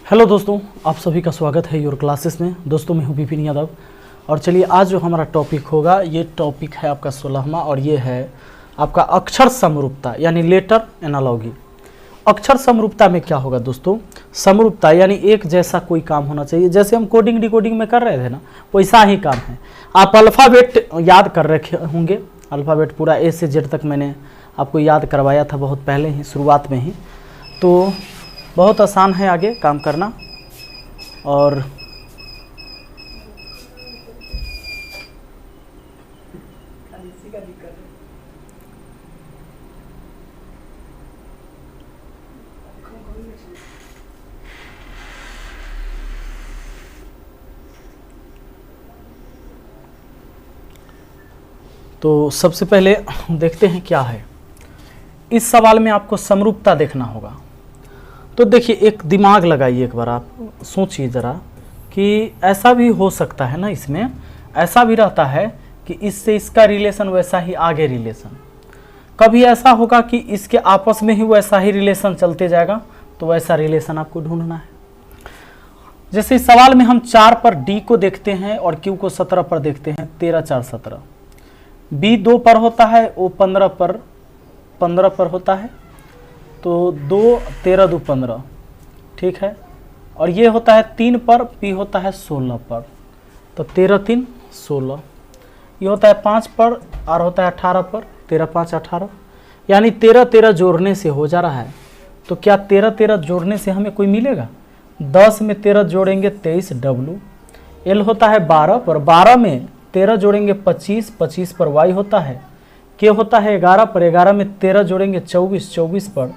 Hello दोस्तों, आप सभी का स्वागत है योर क्लासेस में। दोस्तों मैं हूं विपिन यादव और चलिए आज जो हमारा टॉपिक होगा ये टॉपिक है आपका 16वां और ये है आपका अक्षर समरूपता यानी लेटर एनालॉगी। अक्षर समरूपता में क्या होगा दोस्तों? समरूपता यानी एक जैसा कोई काम होना चाहिए। जैसे हम कोडिंग डिकोडिंग में कर रहे थे ना, वैसा ही काम है। आप अल्फ़ाबेट याद कर रखे होंगे, अल्फ़ाबेट पूरा ए से जेड तक मैंने आपको याद करवाया था बहुत पहले ही, शुरुआत में ही। तो बहुत आसान है आगे काम करना। और तो सबसे पहले देखते हैं क्या है। इस सवाल में आपको समरूपता देखना होगा। तो देखिए, एक दिमाग लगाइए, एक बार आप सोचिए ज़रा कि ऐसा भी हो सकता है ना, इसमें ऐसा भी रहता है कि इससे इसका रिलेशन वैसा ही आगे रिलेशन, कभी ऐसा होगा कि इसके आपस में ही वैसा ही रिलेशन चलते जाएगा। तो वैसा रिलेशन आपको ढूंढना है। जैसे इस सवाल में हम 4 पर डी को देखते हैं और क्यू को 17 पर देखते हैं। 13 4 17। बी 2 पर होता है, ओ 15 पर होता है। तो 2 13 2 15, ठीक है। और ये होता है 3 पर, पी होता है 16 पर, तो 13 3 16। ये होता है 5 पर, आर होता है 18 पर, 13 5 18। यानी 13 13 जोड़ने से हो जा रहा है। तो क्या 13 13 जोड़ने से हमें कोई मिलेगा? 10 में 13 जोड़ेंगे 23 डब्लू। एल होता है 12 पर, 12 में 13 जोड़ेंगे 25, 25 पर वाई होता है। के होता है 11 पर, 11 में 13 जोड़ेंगे 24, 24 पर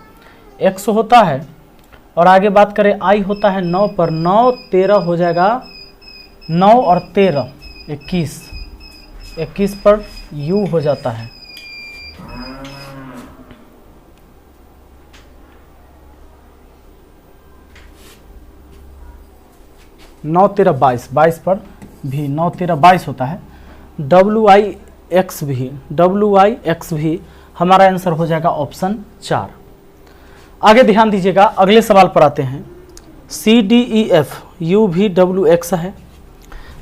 एक्स होता है। और आगे बात करें, आई होता है 9 पर, 9 13 हो जाएगा 9 और 13 21, 21 पर यू हो जाता है। नौ 13 22, 22 पर भी 9 13 22 होता है। डब्ल्यू आई एक्स भी हमारा आंसर हो जाएगा ऑप्शन 4। आगे ध्यान दीजिएगा, अगले सवाल पर आते हैं। C D E F U भी डब्ल्यू एक्स है।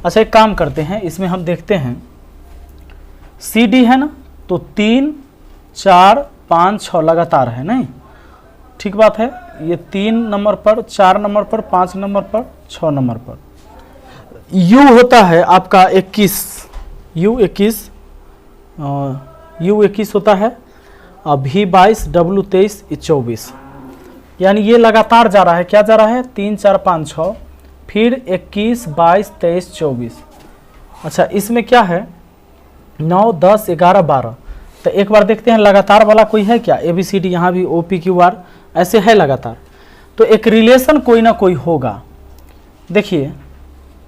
अच्छा, एक काम करते हैं, इसमें हम देखते हैं सी डी है ना, तो 3 4 5 6 लगातार है, नहीं? ठीक बात है। ये 3 नंबर पर, 4 नंबर पर, 5 नंबर पर, 6 नंबर पर। यू होता है आपका 21, यू 21 होता है। भी 22, डब्ल्यू 23, 24। यानी ये लगातार जा रहा है। क्या जा रहा है? 3 4 5 6, फिर 21 22 23 24। अच्छा, इसमें क्या है? 9 10 11 12। तो एक बार देखते हैं लगातार वाला कोई है क्या? ए बी सी डी, यहाँ भी ओ पी क्यू आर ऐसे है लगातार। तो एक रिलेशन कोई ना कोई होगा। देखिए,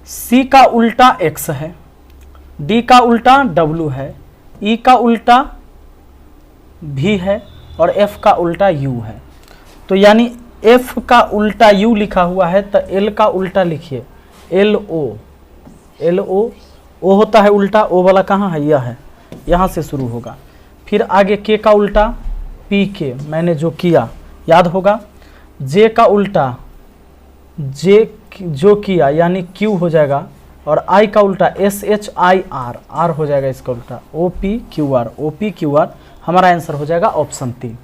सी का उल्टा एक्स है, डी का उल्टा डब्ल्यू है, ई का उल्टा भी है और एफ का उल्टा यू है। तो यानी एफ का उल्टा यू लिखा हुआ है, तो एल का उल्टा लिखिए एल ओ होता है उल्टा। ओ वाला कहाँ है? यह है, यहाँ से शुरू होगा। फिर आगे के का उल्टा पी के, मैंने जो किया याद होगा। जे का उल्टा जे जो किया यानी क्यू हो जाएगा। और आई का उल्टा S H I R, R हो जाएगा इसका उल्टा। ओ पी क्यू आर हमारा आंसर हो जाएगा ऑप्शन 3।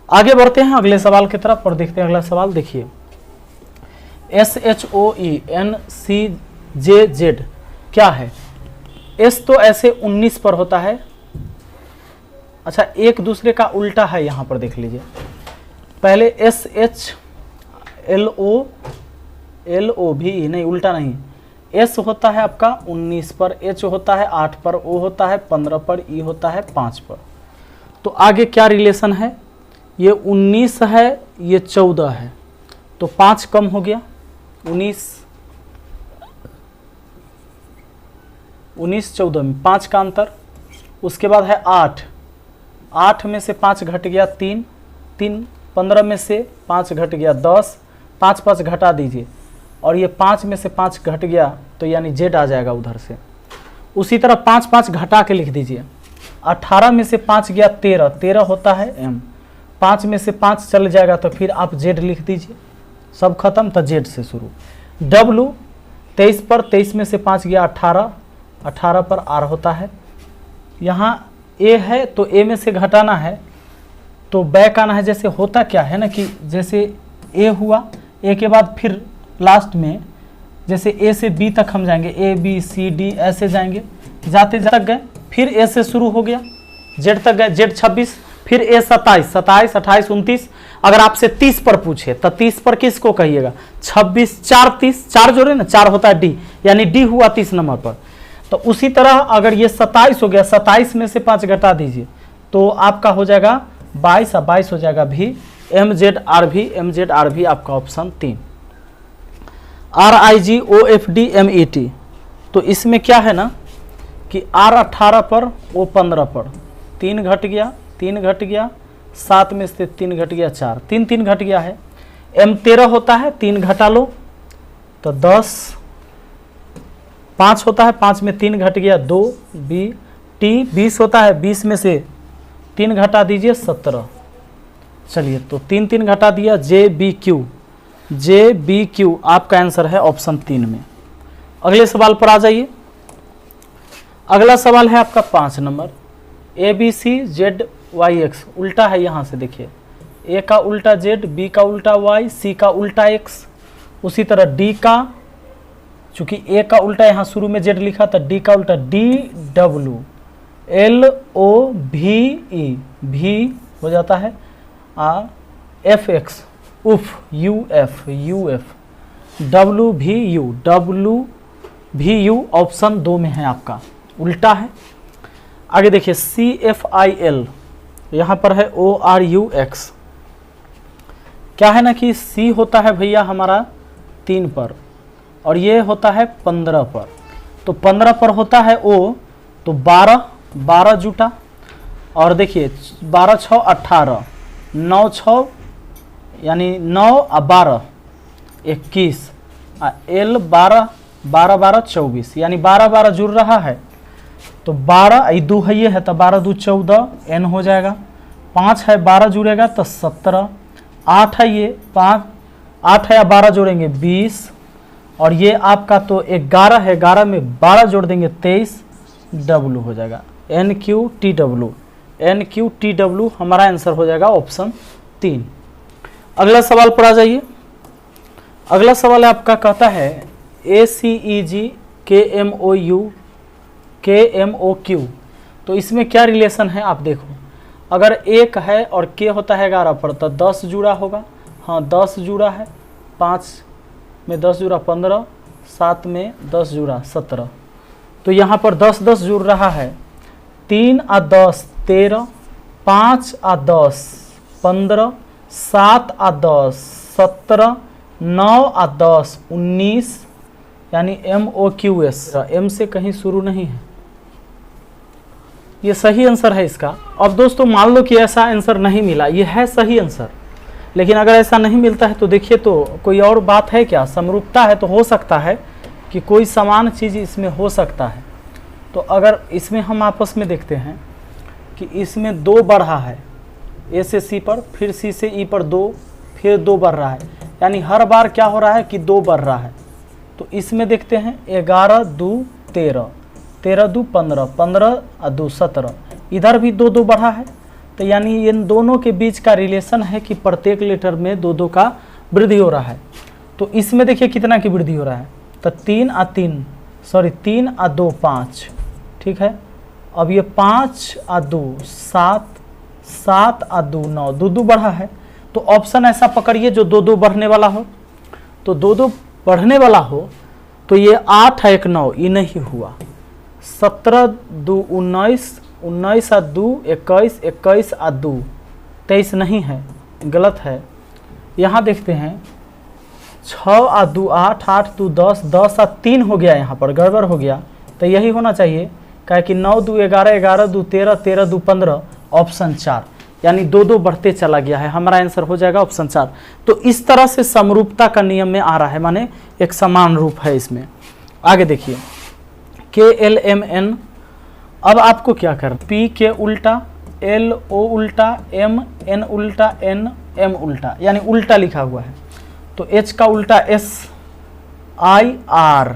आगे बढ़ते हैं अगले सवाल की तरफ और देखते हैं अगला सवाल। देखिए, S H O E N C J Z क्या है? एस तो ऐसे 19 पर होता है। अच्छा, एक दूसरे का उल्टा है, यहाँ पर देख लीजिए। पहले एस एच एल ओ भी नहीं, उल्टा नहीं। एस होता है आपका 19 पर, एच होता है 8 पर, ओ होता है 15 पर, ई होता है 5 पर। तो आगे क्या रिलेशन है? ये 19 है, ये 14 है, तो 5 कम हो गया। 19 14 में 5 का अंतर। उसके बाद है 8 में से 5 घट गया 3, 15 में से 5 घट गया 10, 5 5 घटा दीजिए और ये 5 में से 5 घट गया, तो यानी जेड आ जाएगा उधर से। उसी तरह 5 5 घटा के लिख दीजिए। 18 में से 5 गया 13 होता है एम। 5 में से 5 चल जाएगा तो फिर आप जेड लिख दीजिए। सब खत्म तो जेड से शुरू। डब्लू 23 पर 23 में से 5 गया 18, 18 पर आर होता है। यहाँ ए है तो ए में से घटाना है तो बैक आना है। जैसे होता क्या है ना कि जैसे ए हुआ, ए के बाद फिर लास्ट में जैसे ए से बी तक हम जाएंगे, ए बी सी डी ऐसे जाएंगे, जाते तक गए, फिर ए से शुरू हो गया जेड तक गए, जेड 26, फिर ए 27, 27, 28, 29। अगर आपसे 30 पर पूछे तो 30 पर किसको कहिएगा? 26, 4, 30, 4 जोड़े ना, 4 होता है डी, यानी डी हुआ 30 नंबर पर। तो उसी तरह अगर ये 27 हो गया, 27 में से 5 घटा दीजिए तो आपका हो जाएगा 22, 22 हो जाएगा भी एम जेड आर भी, एम जेड आर भी आपका option 3। R I G O F D M E T, तो इसमें क्या है ना कि आर 18 पर ओ 15 पर 3 घट गया, 3 घट गया, 7 में से 3 घट गया 4, 3 3 घट गया है। एम 13 होता है, 3 घटा लो तो 10, 5 होता है, 5 में 3 घट गया 2, बी टी 20 होता है, 20 में से 3 घटा दीजिए 17। चलिए तो 3 3 घटा दिया, J B Q, J B Q आपका आंसर है ऑप्शन 3 में। अगले सवाल पर आ जाइए। अगला सवाल है आपका 5 number, A B C Z Y X, उल्टा है। यहाँ से देखिए ए का उल्टा जेड, बी का उल्टा वाई, सी का उल्टा एक्स। उसी तरह डी का, चूंकि ए का उल्टा यहाँ शुरू में जेड लिखा था, डी का उल्टा डी डब्ल्यू, एल ओ भी ई, भी हो जाता है एफ एक्स, उफ U F, U F, W भी यू, डब्ल्यू भी यू ऑप्शन 2 में है आपका, उल्टा है। आगे देखिए सी एफ आई एल, यहाँ पर है ओ आर यू एक्स। क्या है ना कि सी होता है भैया हमारा 3 पर और ये होता है 15 पर, तो 15 पर होता है ओ, तो 12, 12 जुटा। और देखिए 12 6 18, 9 6 यानी 9 और 12 21, एल 12, 12 12 24, यानी 12 12 जुड़ रहा है तो 12 दो है ये है तो 12 2 14, एन हो जाएगा। 5 है 12 जुड़ेगा तो 17, 8 है ये 5, 8 है या 12 जोड़ेंगे 20, और ये आपका तो 11 है, 11 में 12 जोड़ देंगे 23, डब्लू हो जाएगा, N Q T W, N Q T W हमारा आंसर हो जाएगा ऑप्शन 3। अगला सवाल पर आ जाइए। अगला सवाल आपका कहता है ए सी ई जी के एम ओ यू के एम ओ क्यू, तो इसमें क्या रिलेशन है आप देखो। अगर 1 है और के होता है 11 पर तो 10 जुड़ा होगा, हाँ 10 जुड़ा है, 5 में 10 जुड़ा 15, 7 में 10 जुड़ा 17, तो यहाँ पर 10 10 जुड़ रहा है, 3 और 10 13, 5 और 10 15, 7 और 10 17, 9 और 10 19, यानी M O Q S, M से कहीं शुरू नहीं है, ये सही आंसर है इसका। अब दोस्तों मान लो कि ऐसा आंसर नहीं मिला, ये है सही आंसर, लेकिन अगर ऐसा नहीं मिलता है तो देखिए तो कोई और बात है क्या, समरूपता है तो हो सकता है कि कोई समान चीज़ इसमें हो सकता है। तो अगर इसमें हम आपस में देखते हैं कि इसमें 2 बढ़ रहा है, ए से सी पर, फिर सी से ई पर 2, फिर 2 बढ़ रहा है, यानी हर बार क्या हो रहा है कि 2 बढ़ रहा है। तो इसमें देखते हैं 11 2 13, 13 2 15, 15 और 2 17, इधर भी 2 2 बढ़ा है, तो यानी इन दोनों के बीच का रिलेशन है कि प्रत्येक लेटर में 2 2 का वृद्धि हो रहा है। तो इसमें देखिए कितना की वृद्धि हो रहा है, तो 3 और 2 5, ठीक है। अब ये 5 और 2 7, 7 और 2 9, 2 2 बढ़ा है, तो ऑप्शन ऐसा पकड़िए जो 2 2 बढ़ने वाला हो, तो 2 2 बढ़ने वाला हो तो ये 8 है 1 9, ये नहीं हुआ, 17 2 19, 19 और 2 21, 21 और 2 23 नहीं है, गलत है। यहाँ देखते हैं 6 और 2 8, 8 2 10, 10 और 3 हो गया, यहाँ पर गड़बड़ हो गया, तो यही होना चाहिए, क्या कि 9 2 11, 11 2 13, 13 2 15, ऑप्शन 4, यानी 2 2 बढ़ते चला गया है, हमारा आंसर हो जाएगा ऑप्शन 4। तो इस तरह से समरूपता का नियम में आ रहा है, माने एक समान रूप है इसमें। आगे देखिए के एल एम एन, अब आपको क्या करना, पी के उल्टा, एल ओ उल्टा, एम एन उल्टा, एन एम उल्टा, यानी उल्टा लिखा हुआ है। तो एच का उल्टा SIR,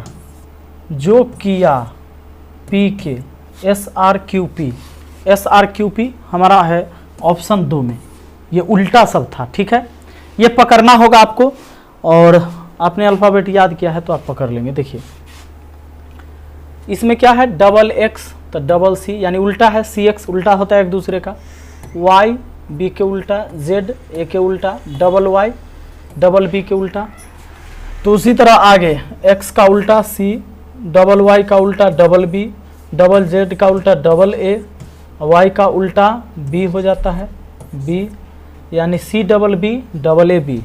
जो किया P के, SRQP, SRQP हमारा है ऑप्शन 2 में, ये उल्टा सब था। ठीक है, ये पकड़ना होगा आपको, और आपने अल्फ़ाबेट याद किया है तो आप पकड़ लेंगे। देखिए इसमें क्या है, डबल एक्स तो डबल सी, यानी उल्टा है, CX उल्टा होता है एक दूसरे का, Y B के उल्टा, Z A के उल्टा, डबल Y डबल B के उल्टा। तो उसी तरह आगे X का उल्टा C, डबल Y का उल्टा डबल B, डबल Z का उल्टा डबल A, Y का उल्टा B हो जाता है B, यानी C double B double A B,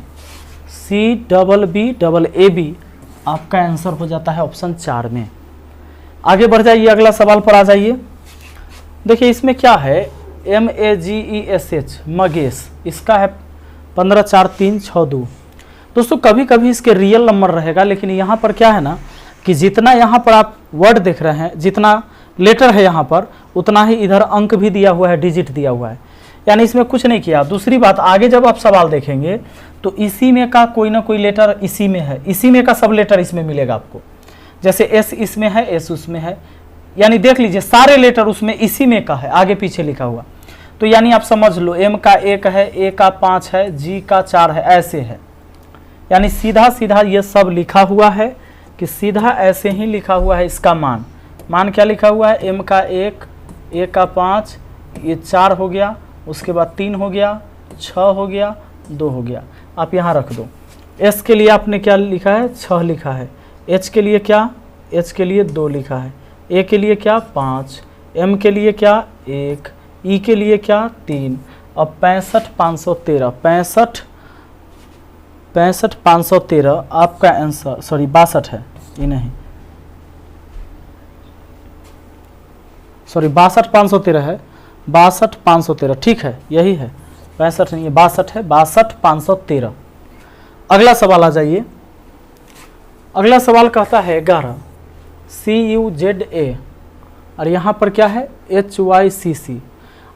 C double B double A B आपका आंसर हो जाता है ऑप्शन 4 में। आगे बढ़ जाइए, अगला सवाल पर आ जाइए। देखिए इसमें क्या है, MAGESH मगेश, इसका है 154362। दोस्तों कभी कभी इसके रियल नंबर रहेगा, लेकिन यहाँ पर क्या है ना कि जितना यहाँ पर आप वर्ड देख रहे हैं, जितना लेटर है यहाँ पर, उतना ही इधर अंक भी दिया हुआ है, डिजिट दिया हुआ है, यानी इसमें कुछ नहीं किया। दूसरी बात, आगे जब आप सवाल देखेंगे तो इसी में का कोई ना कोई लेटर इसी में है, इसी में का सब लेटर इसमें मिलेगा आपको। जैसे S इसमें है, S उसमें है, यानी देख लीजिए सारे लेटर उसमें इसी में का है, आगे पीछे लिखा हुआ। तो यानी आप समझ लो M का 1 है, A का 5 है, G का 4 है, ऐसे है। यानी सीधा सीधा ये सब लिखा हुआ है कि सीधा ऐसे ही लिखा हुआ है। इसका मान क्या लिखा हुआ है, M का 1, A का 5, ये 4 हो गया, उसके बाद 3 हो गया, 6 हो गया, 2 हो गया। आप यहाँ रख दो। S के लिए आपने क्या लिखा है, 6 लिखा है। H के लिए क्या, H के लिए 2 लिखा है। A के लिए क्या, 5, M के लिए क्या, 1, E के लिए क्या, 3। अब 65,513, 65,513 आपका आंसर, सॉरी 62 है, ये नहीं, सॉरी 62,513 है, 62,513, ठीक है, यही है, 65 नहीं है, 62 है, 62,513। अगला सवाल आ जाइए। अगला सवाल कहता है 11 CUZA, और यहाँ पर क्या है HYCC।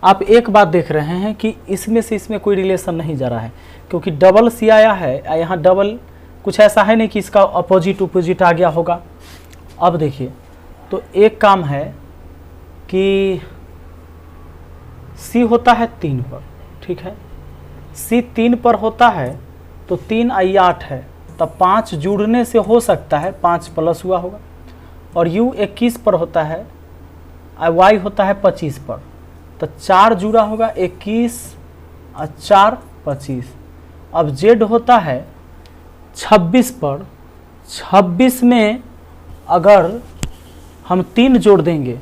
आप एक बात देख रहे हैं कि इसमें से इसमें कोई रिलेशन नहीं जा रहा है, क्योंकि डबल C आया है, यहाँ डबल कुछ ऐसा है नहीं कि इसका अपोजिट आ गया होगा। अब देखिए, तो एक काम है कि C होता है 3 पर, ठीक है, C 3 पर होता है तो 3 I 8 है, तब 5 जुड़ने से हो सकता है 5 प्लस हुआ होगा। और U 21 पर होता है, Y होता है 25 पर, तो 4 जुड़ा होगा, 21 और 4 25। अब Z होता है 26 पर, 26 में अगर हम 3 जोड़ देंगे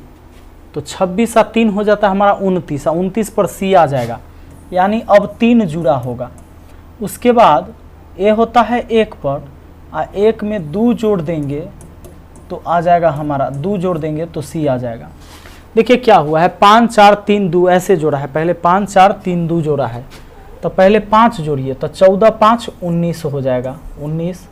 तो 26 और 3 हो जाता है हमारा 29, और 29 पर C आ जाएगा, यानी अब 3 जुड़ा होगा। उसके बाद A होता है 1 पर, और 1 में 2 जोड़ देंगे तो आ जाएगा हमारा, 2 जोड़ देंगे तो C आ जाएगा। देखिए क्या हुआ है, 5 4 3 2 ऐसे जोड़ा है, पहले 5 4 3 2 जोड़ा है, तो पहले 5 जोड़िए तो 14 5 19 हो जाएगा, 19।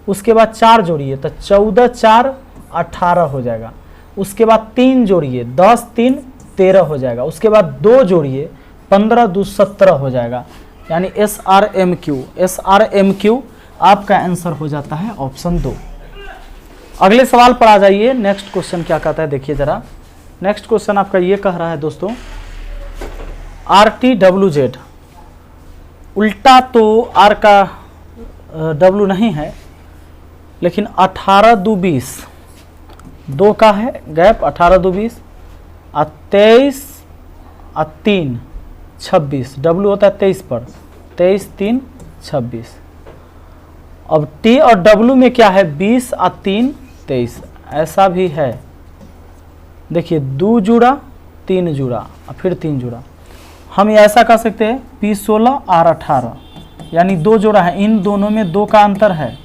उसके बाद 4 जोड़िए तो 14 4 18 हो जाएगा। उसके बाद 3 जोड़िए, 10 3 13 हो जाएगा। उसके बाद 2 जोड़िए, 15 2 17 हो जाएगा, यानी SRMQ आपका आंसर हो जाता है ऑप्शन 2। अगले सवाल पर आ जाइए। नेक्स्ट क्वेश्चन क्या कहता है, देखिए जरा। नेक्स्ट क्वेश्चन आपका ये कह रहा है दोस्तों, RTWZ, उल्टा तो R का W नहीं है, लेकिन 18 2 20, 2 का है गैप, 18 2 20, और 23 और 3 26, W होता है 23 पर, 23 3 26। अब T और W में क्या है, 20 और 3 23, ऐसा भी है। देखिए 2 जुड़ा, 3 जुड़ा और फिर 3 जुड़ा। हम ये ऐसा कर सकते हैं, P16 R 18, यानी 2 जोड़ा है, इन दोनों में 2 का अंतर है।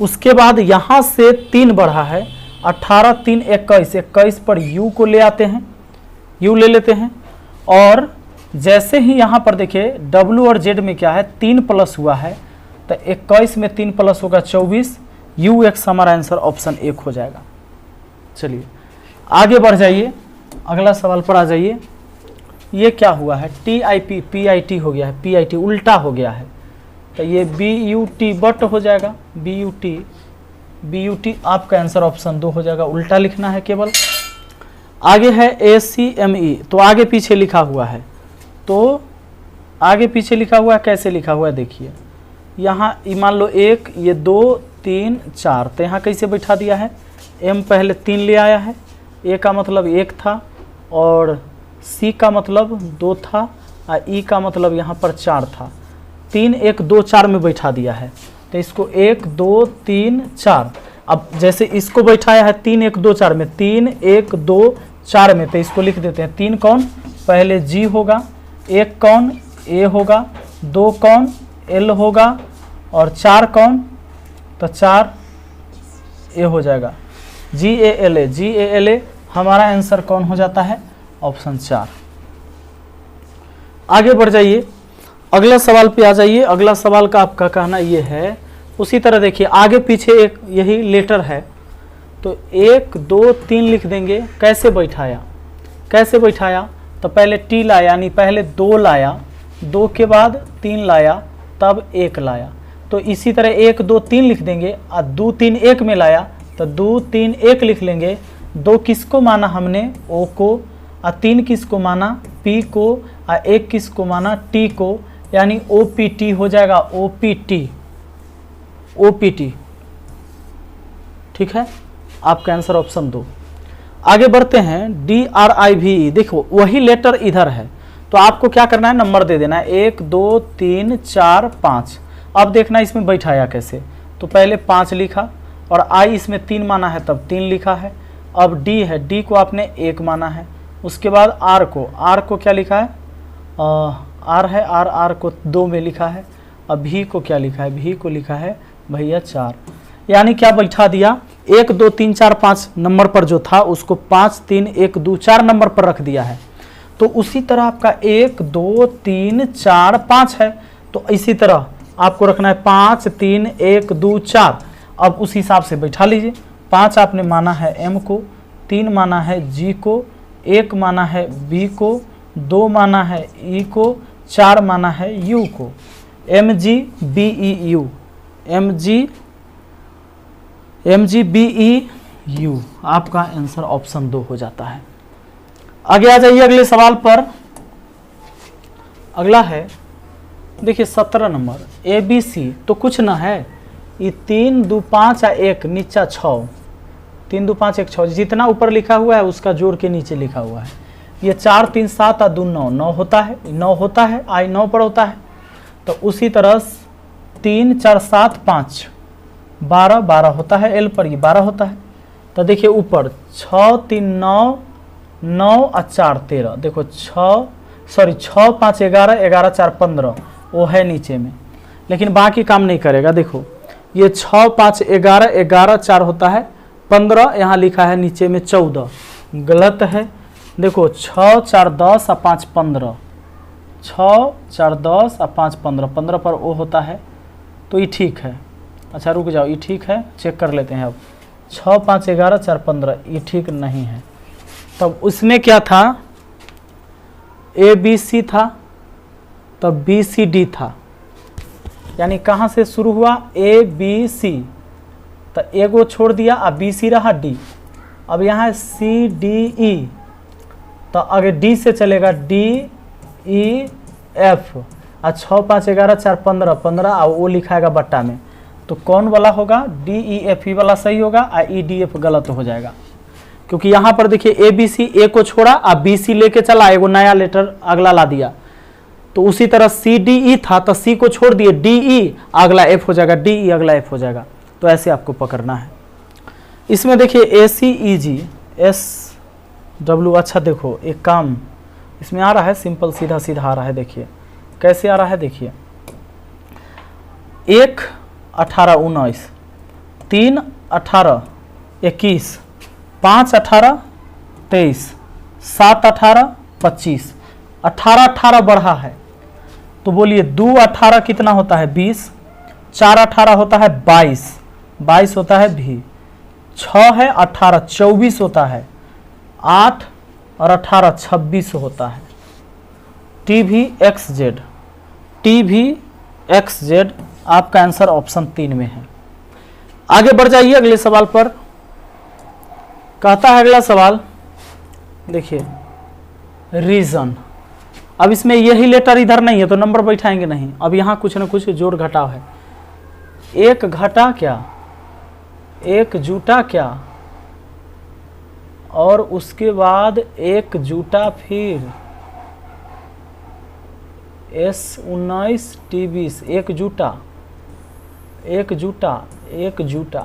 उसके बाद यहाँ से 3 बढ़ा है, 18 3 21, 21 पर U को ले आते हैं, U ले लेते हैं, और जैसे ही यहाँ पर देखिए W और Z में क्या है, 3 प्लस हुआ है, तो 21 में 3 प्लस होगा 24, UX हमारा आंसर ऑप्शन 1 हो जाएगा। चलिए आगे बढ़ जाइए, अगला सवाल पर आ जाइए। ये क्या हुआ है, TIP PIT हो गया है, PIT उल्टा हो गया है। तो ये BUT बट हो जाएगा, BUT आपका आंसर ऑप्शन 2 हो जाएगा, उल्टा लिखना है केवल। आगे है ACME, तो आगे पीछे लिखा हुआ है, तो आगे पीछे लिखा हुआ है, कैसे लिखा हुआ है देखिए, यहाँ मान लो 1, ये 2 3 4, तो यहाँ कैसे बैठा दिया है, M पहले 3 ले आया है, A का मतलब 1 था और C का मतलब 2 था और E का मतलब यहाँ पर 4 था, 3 1 2 4 में बैठा दिया है, तो इसको 1 2 3 4, अब जैसे इसको बैठाया है 3 1 2 4 में, 3 1 2 4 में, तो इसको लिख देते हैं 3 कौन पहले G होगा, 1 कौन A होगा, 2 कौन L होगा और 4 कौन, तो 4 A हो जाएगा, GALA हमारा आंसर कौन हो जाता है, ऑप्शन 4। आगे बढ़ जाइए, अगला सवाल पे आ जाइए। अगला सवाल का आपका कहना ये है, उसी तरह देखिए आगे पीछे एक यही लेटर है, तो 1 2 3 लिख देंगे। कैसे बैठाया, तो पहले T लाया, यानी पहले 2 लाया, 2 के बाद 3 लाया, तब 1 लाया, तो इसी तरह 1 2 3 लिख देंगे और 2 3 1 में लाया, तो 2 3 1 लिख लेंगे। 2 किसको माना हमने, O को, और 3 किसको माना, P को, और 1 किसको माना, T को, यानी OPT हो जाएगा, OPT। ठीक है, आपका आंसर ऑप्शन 2। आगे बढ़ते हैं, DRIVE, देखो वही लेटर इधर है, तो आपको क्या करना है, नंबर दे देना है 1 2 3 4 5। अब देखना इसमें बैठाया कैसे, तो पहले 5 लिखा और I इसमें 3 माना है तब 3 लिखा है। अब D है, D को आपने 1 माना है, उसके बाद R को क्या लिखा है, R है, R को 2 में लिखा है। अब V को क्या लिखा है, V को लिखा है भैया 4, यानी क्या बैठा दिया, 1 2 3 4 5 नंबर पर जो था उसको 5 3 1 2 4 नंबर पर रख दिया है। तो उसी तरह आपका 1 2 3 4 5 है, तो इसी तरह आपको रखना है 5 3 1 2 4। अब उस हिसाब से बैठा लीजिए, 5 आपने माना है M को, 3 माना है G को, 1 माना है B को, 2 माना है E को, 4 माना है U को, MGBEU आपका आंसर ऑप्शन 2 हो जाता है। आगे आ जाइए अगले सवाल पर। अगला है देखिए 17 नंबर ABC, तो कुछ ना है, ये 3 2 5 और 1 नीचा 6, 3 2 5 1 6, जितना ऊपर लिखा हुआ है उसका जोड़ के नीचे लिखा हुआ है। ये 4 3 7 और 2 9, 9 होता है, I 9 पर होता है। तो उसी तरह 3 4 7 5 12 12 होता है, L पर ये 12 होता है। तो देखिए ऊपर 6 3 9 9 और 4 13, देखो 6 5 11 11 4 15 वो है नीचे में, लेकिन बाकी काम नहीं करेगा। देखो ये 6 5 11 11 4 होता है, 15 यहाँ लिखा है नीचे में 14, गलत है। देखो 6 4 10 और 5 15, 6 4 10 और 5 15, 15 पर वो होता है, तो ये ठीक है। अच्छा रुक जाओ, ये ठीक है, चेक कर लेते हैं। अब 6 5 11 4 15 ये ठीक नहीं है, तब उसमें क्या था, ABC था, तब BCD था, यानी कहाँ से शुरू हुआ, ABC, तो एगो छोड़ दिया, अब BC रहा D, अब यहाँ है CDE, तो आगे D से चलेगा DEF, और 6 5 11 4 15 15 और वो लिखाएगा बट्टा में, तो कौन वाला होगा, DEF वाला सही होगा और EDF गलत हो जाएगा, क्योंकि यहाँ पर देखिए ABC A को छोड़ा और BC लेके चला, एगो नया लेटर अगला ला दिया। तो उसी तरह CDE था, तो C को छोड़ दिए, DE अगला F हो जाएगा, DE अगला F हो जाएगा। तो ऐसे आपको पकड़ना है। इसमें देखिए ACEG SW, अच्छा देखो एक काम इसमें आ रहा है, सिंपल सीधा सीधा आ रहा है। देखिए कैसे आ रहा है, देखिए 1 18 19, 3 18 21, 5 18 23, 7 18 25, 18 18 बढ़ा है, तो बोलिए 2 18 कितना होता है 20, 4 18 होता है 22, 22 होता है भी, 6 है 18 24 होता है, 8 और 18 26 होता है। TVXZ एक्स जेड, आपका आंसर ऑप्शन 3 में है। आगे बढ़ जाइए अगले सवाल पर। कहता है अगला सवाल, देखिए रीजन। अब इसमें यही लेटर इधर नहीं है तो नंबर बैठाएंगे नहीं, अब यहाँ कुछ न कुछ जोड़ घटाव है। एक घटा क्या, एक जुटा क्या, और उसके बाद एक जुटा, फिर S19T20, एक जुटा, एक जुटा, एक जुटा।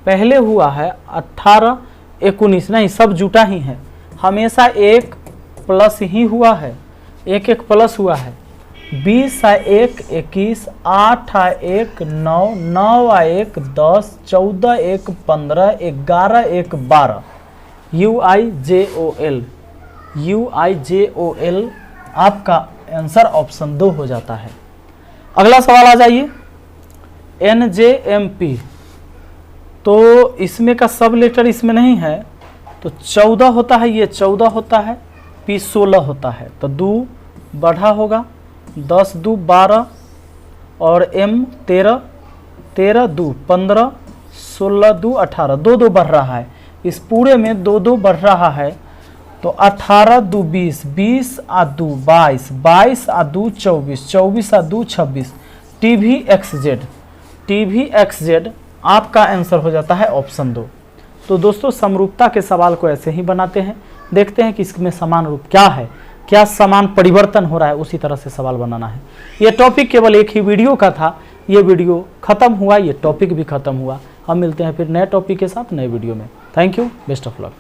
पहले हुआ है 18 19, नहीं सब जुटा ही है, हमेशा एक प्लस ही हुआ है, एक एक प्लस हुआ है। 20 आ 1 21, 8 आ 1 9, 9 आ 1 10, 14 1 15, 11 1 12, UIJOL, UIJOL आपका आंसर ऑप्शन 2 हो जाता है। अगला सवाल आ जाइए, NJMP, तो इसमें का सब लेटर इसमें नहीं है, तो 14 होता है, ये 14 होता है, P 16 होता है, तो 2 बढ़ा होगा, 10 2 12, और M 13, 13 2 15, 16 2 18, 2 2 बढ़ रहा है, इस पूरे में 2 2 बढ़ रहा है, तो 18 2 20, 20 आ 2 22, 22 आ 2 24, 24 आ 2 26, TVXZ आपका आंसर हो जाता है ऑप्शन 2। तो दोस्तों समरूपता के सवाल को ऐसे ही बनाते हैं, देखते हैं कि इसमें समान रूप क्या है, क्या समान परिवर्तन हो रहा है, उसी तरह से सवाल बनाना है। ये टॉपिक केवल एक ही वीडियो का था, ये वीडियो खत्म हुआ, ये टॉपिक भी खत्म हुआ। हम मिलते हैं फिर नए टॉपिक के साथ नए वीडियो में। Thank you, best of luck.